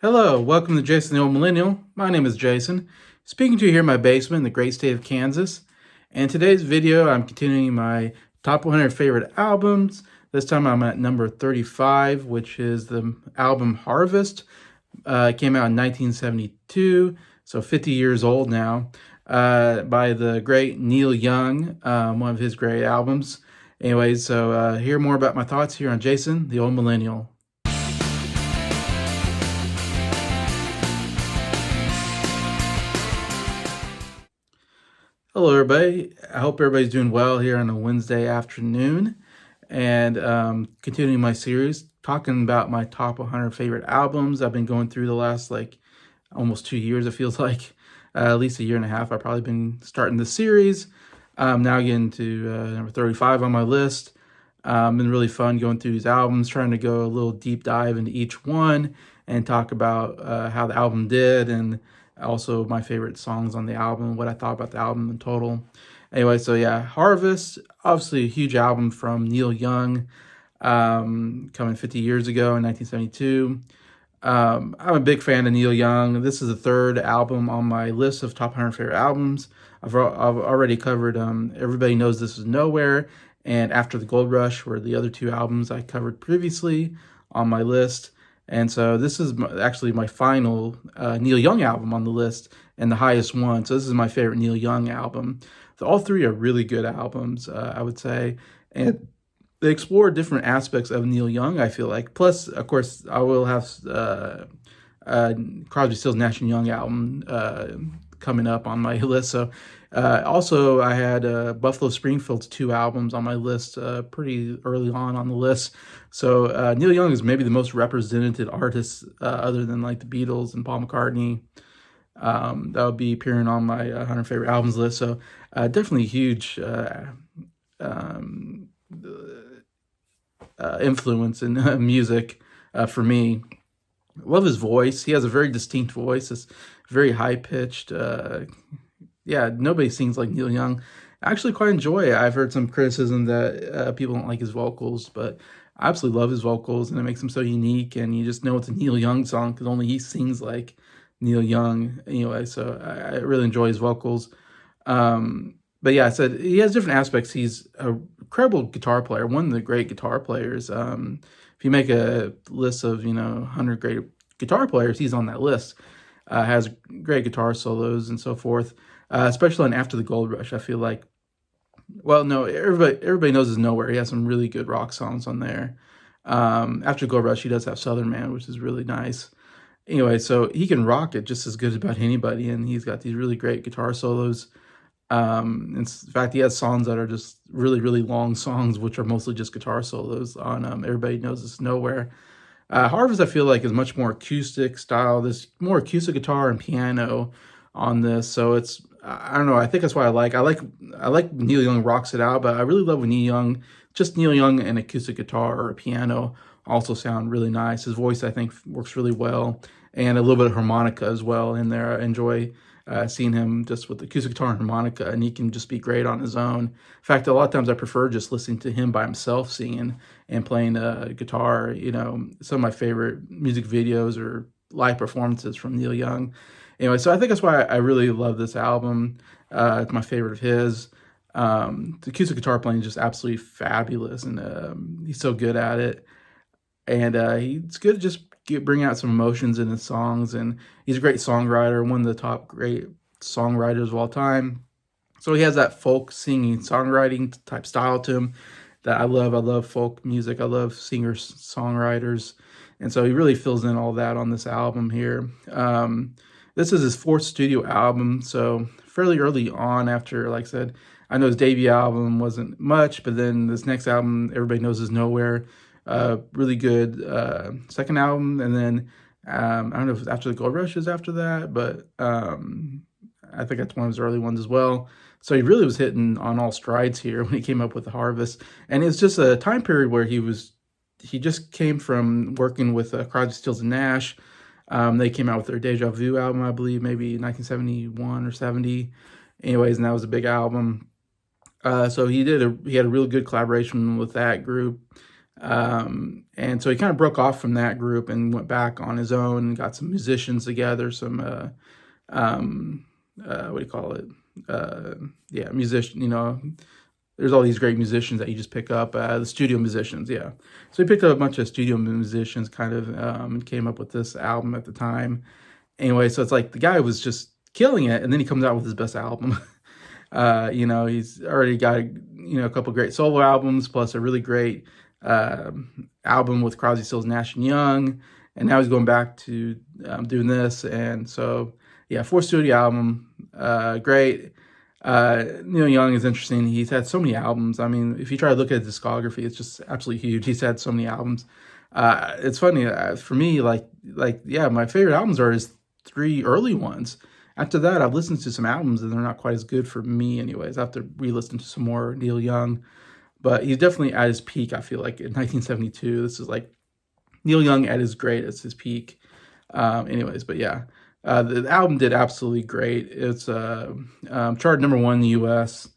Hello, welcome to Jason the Old Millennial. My name is Jason, speaking to you here in my basement in the great state of Kansas. And today's video, I'm continuing my top 100 favorite albums. This time I'm at number 35, which is the album Harvest. It came out in 1972, so 50 years old now, by the great Neil Young, one of his great albums. Anyways, so hear more about my thoughts here on Jason the Old Millennial. Hello, everybody. I hope everybody's doing well here on a Wednesday afternoon. And continuing my series, talking about my top 100 favorite albums. I've been going through the last almost 2 years, it feels like. At least a year and a half. I've probably been starting the series. Now getting to number 35 on my list. Been really fun going through these albums, trying to go a little deep dive into each one and talk about how the album did and also my favorite songs on the album, what I thought about the album in total. Anyway, so yeah, Harvest, obviously a huge album from Neil Young, coming 50 years ago in 1972. I'm a big fan of Neil Young. This is the third album on my list of top 100 favorite albums. I've already covered Everybody Knows This Is Nowhere and After the Gold Rush were the other two albums I covered previously on my list. And so this is actually my final Neil Young album on the list and the highest one. So this is my favorite Neil Young album. All three are really good albums, I would say. And they explore different aspects of Neil Young, I feel like. Plus, of course, I will have Crosby, Stills, Nash & Young album coming up on my list. So also, I had Buffalo Springfield's two albums on my list pretty early on the list. So Neil Young is maybe the most represented artist other than like the Beatles and Paul McCartney. That would be appearing on my 100 favorite albums list. So definitely huge influence in music for me. Love his voice. He has a very distinct voice. It's very high pitched. Yeah, nobody sings like Neil Young. I actually quite enjoy it. I've heard some criticism that people don't like his vocals, but I absolutely love his vocals, and it makes him so unique. And you just know it's a Neil Young song because only he sings like Neil Young. Anyway, so I really enjoy his vocals. But yeah, I said he has different aspects. He's a incredible guitar player, one of the great guitar players. If you make a list of 100 great guitar players, he's on that list. Has great guitar solos and so forth. Especially on After the Gold Rush, I feel like. Well, no, everybody knows Is Nowhere. He has some really good rock songs on there. After the Gold Rush, he does have Southern Man, which is really nice. Anyway, so he can rock it just as good as about anybody, and he's got these really great guitar solos. In fact, he has songs that are just really, really long songs, which are mostly just guitar solos on Everybody Knows This Nowhere. Harvest, I feel like, is much more acoustic style. There's more acoustic guitar and piano on this, so it's, I don't know, I think that's why I like Neil Young rocks it out, but I really love when Neil Young and acoustic guitar or a piano also sound really nice. His voice, I think, works really well, and a little bit of harmonica as well in there. I enjoy seeing him just with acoustic guitar and harmonica, and he can just be great on his own. In fact, a lot of times I prefer just listening to him by himself singing and playing guitar. Some of my favorite music videos or live performances from Neil Young. Anyway, so I think that's why I really love this album. It's my favorite of his. The acoustic guitar playing is just absolutely fabulous, and he's so good at it. And he's good to just bring out some emotions in his songs, and he's a great songwriter, one of the top great songwriters of all time. So he has that folk singing songwriting type style to him that I love. I love folk music. I love singers, songwriters, and so he really fills in all that on this album here. This is his fourth studio album, so fairly early on after, like I said, I know his debut album wasn't much, but then this next album, Everybody Knows Is Nowhere, really good second album, and then I don't know if After the Gold Rush is after that, but I think that's one of his early ones as well. So he really was hitting on all strides here when he came up with The Harvest, and it's just a time period where he just came from working with Crosby, Stills and Nash. They came out with their Deja Vu album, I believe, maybe 1971 or 70. Anyways, and that was a big album. So he had a really good collaboration with that group. And so he kind of broke off from that group and went back on his own and got some musicians together, some what do you call it? Uh, yeah, musician. There's all these great musicians that you just pick up, the studio musicians. Yeah, so he picked up a bunch of studio musicians, kind of, and came up with this album at the time. Anyway, so it's like the guy was just killing it, and then he comes out with his best album. He's already got a couple great solo albums, plus a really great album with Crosby, Stills, Nash and Young, and now he's going back to doing this. And so, yeah, fourth studio album, great. Neil Young is interesting. He's had so many albums. I mean, if you try to look at his discography, it's just absolutely huge. He's had so many albums. It's funny for me, yeah, my favorite albums are his three early ones. After that, I've listened to some albums and they're not quite as good for me, anyways. I have to re-listen to some more Neil Young, but he's definitely at his peak. I feel like in 1972, this is like Neil Young at his greatest, his peak. But yeah, the album did absolutely great. It's charted #1 in the U.S.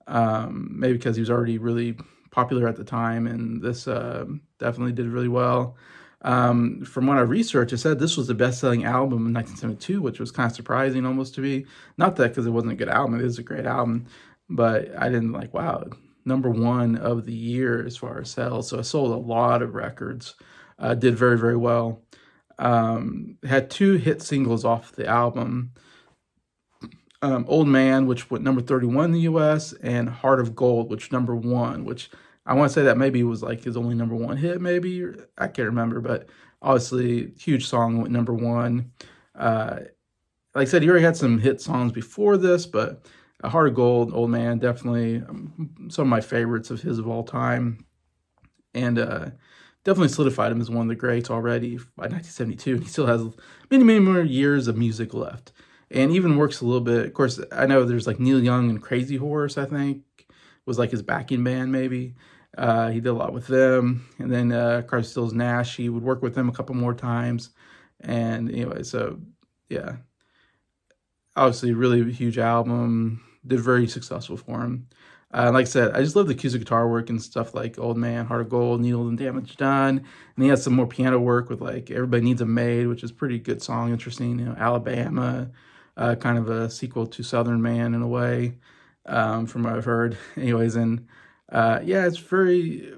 Maybe because he was already really popular at the time, and this definitely did really well. From what I researched, it said this was the best-selling album in 1972, which was kind of surprising almost to me. Not that because it wasn't a good album; it is a great album, but I didn't like, wow, #1 of the year as far as sales. So it sold a lot of records. Did very, very well. Had two hit singles off the album. Old Man, which went #31 in the U.S., and Heart of Gold, which #1, which I want to say that maybe was like his only #1 hit, maybe. I can't remember, but obviously, huge song, went #1. Like I said, he already had some hit songs before this, but Heart of Gold, Old Man, definitely some of my favorites of his of all time. And definitely solidified him as one of the greats already by 1972. And he still has many, many more years of music left. And even works a little bit. Of course, I know there's like Neil Young and Crazy Horse, I think, was like his backing band, maybe. He did a lot with them. And then Crosby, Stills, Nash, he would work with them a couple more times. And anyway, so yeah, obviously really huge album, did very successful for him. Like I said, I just love the acoustic guitar work and stuff like Old Man, Heart of Gold, Needle and Damage Done. And he has some more piano work with like Everybody Needs a Maid, which is a pretty good song, interesting. Alabama, kind of a sequel to Southern Man in a way, from what I've heard. Anyways, and yeah, it's very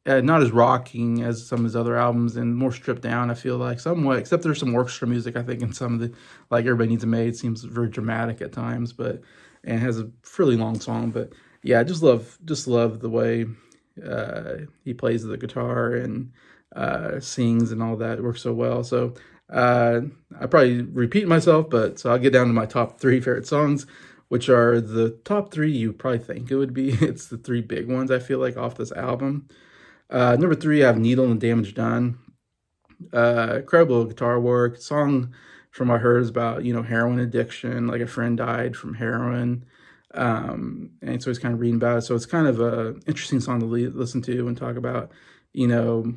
not as rocking as some of his other albums and more stripped down, I feel like, somewhat, except there's some orchestra music, I think, in some of the, like Everybody Needs a Maid seems very dramatic at times, but, and has a fairly long song. But yeah, I just love the way he plays the guitar and sings and all that. It works so well. So I probably repeat myself, but so I'll get down to my top 3 favorite songs, which are the top 3 you probably think it would be. It's the 3 big ones, I feel like, off this album. #3, I have Needle and Damage Done. Incredible guitar work. Song from what I heard is about, heroin addiction, like a friend died from heroin. And so he's kind of reading about it. So it's kind of a interesting song to listen to and talk about,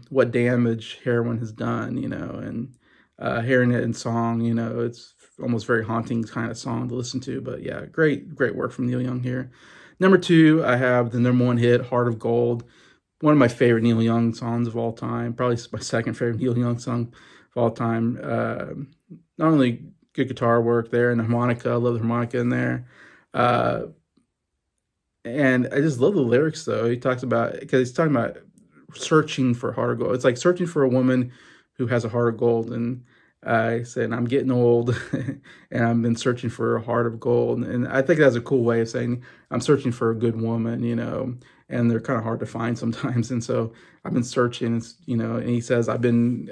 what damage heroin has done, and hearing it in song, it's almost very haunting kind of song to listen to. But yeah, great work from Neil Young here. #2, I have the #1 hit, Heart of Gold. One of my favorite Neil Young songs of all time, probably my second favorite Neil Young song of all time. Not only good guitar work there and the harmonica, I love the harmonica in there. And I just love the lyrics, though. He talks about, because he's talking about searching for a heart of gold. It's like searching for a woman who has a heart of gold. And I said, I'm getting old and I've been searching for a heart of gold. And I think that's a cool way of saying I'm searching for a good woman, and they're kind of hard to find sometimes. And so I've been searching, and he says, I've been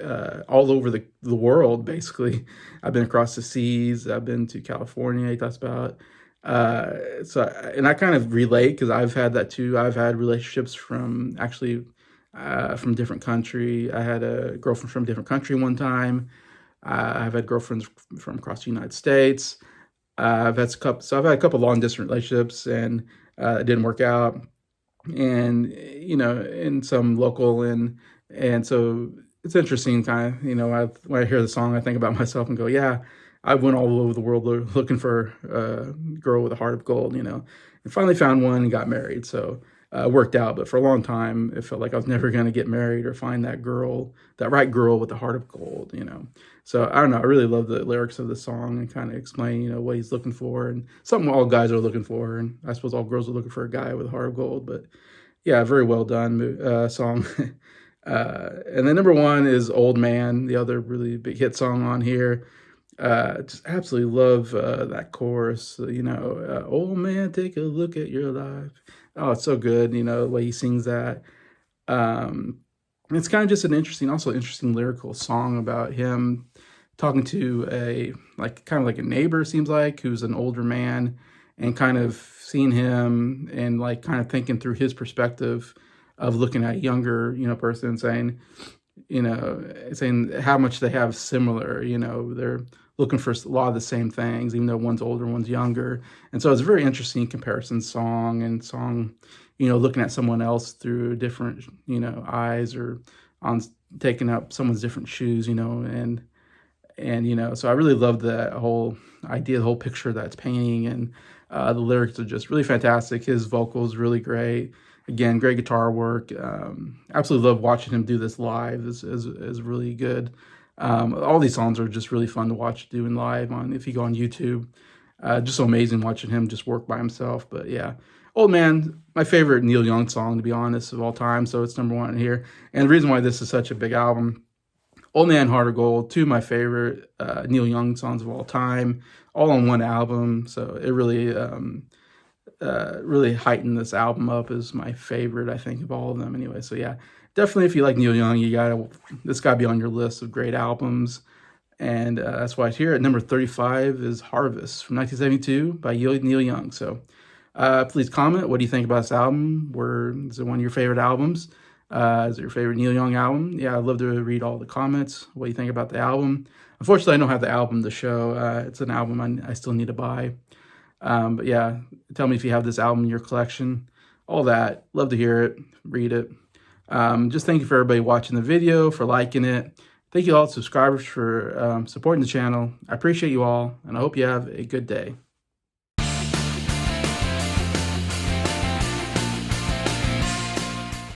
all over the world, basically. I've been across the seas. I've been to California, he talks about. And I kind of relate because I've had that too. I've had relationships from different country. I had a girlfriend from a different country one time. I've had girlfriends from across the United States. I've had a couple long distance relationships, and it didn't work out. And in some local, and so it's interesting, kind of. When I hear the song, I think about myself and go, yeah, I went all over the world looking for a girl with a heart of gold, and finally found one and got married. So worked out. But for a long time, it felt like I was never going to get married or find that girl, that right girl with the heart of gold, you know. So I don't know. I really love the lyrics of the song and kind of explain, you know, what he's looking for and something all guys are looking for. And I suppose all girls are looking for a guy with a heart of gold. But yeah, very well done song. And then number one is Old Man, the other really big hit song on here. Just absolutely love that chorus, you know, old man, take a look at your life. Oh, it's so good, you know, the way he sings that. It's kind of just an also interesting lyrical song about him talking to kind of like a neighbor, seems like, who's an older man, and kind of seeing him and like kind of thinking through his perspective of looking at a younger, you know, person, saying, you know, saying how much they have similar, you know, they're looking for a lot of the same things, even though one's older, one's younger. And so it's a very interesting comparison song, you know, looking at someone else through different, you know, eyes, or on taking up someone's different shoes, you know, and, you know, so I really love that whole idea, the whole picture that's painting, and the lyrics are just really fantastic. His vocals really great. Again, great guitar work. Absolutely love watching him do this live. Is really good. All these songs are just really fun to watch doing live if you go on YouTube. Just so amazing watching him just work by himself. But yeah, Old Man, my favorite Neil Young song, to be honest, of all time. So it's number one here. And the reason why this is such a big album, Old Man, Heart of Gold, two of my favorite Neil Young songs of all time, all on one album. So it really really heightened this album up as my favorite, I think, of all of them anyway. So yeah, definitely if you like Neil Young, this gotta be on your list of great albums. And that's why it's here at number 35 is Harvest from 1972 by Neil Young. So please comment, what do you think about this album? Is it one of your favorite albums? Is it your favorite Neil Young album? Yeah, I'd love to read all the comments. What do you think about the album? Unfortunately, I don't have the album to show. It's an album I still need to buy. But yeah, tell me if you have this album in your collection. All that. Love to hear it, read it. Just thank you for everybody watching the video, for liking it. Thank you all subscribers for supporting the channel. I appreciate you all, and I hope you have a good day.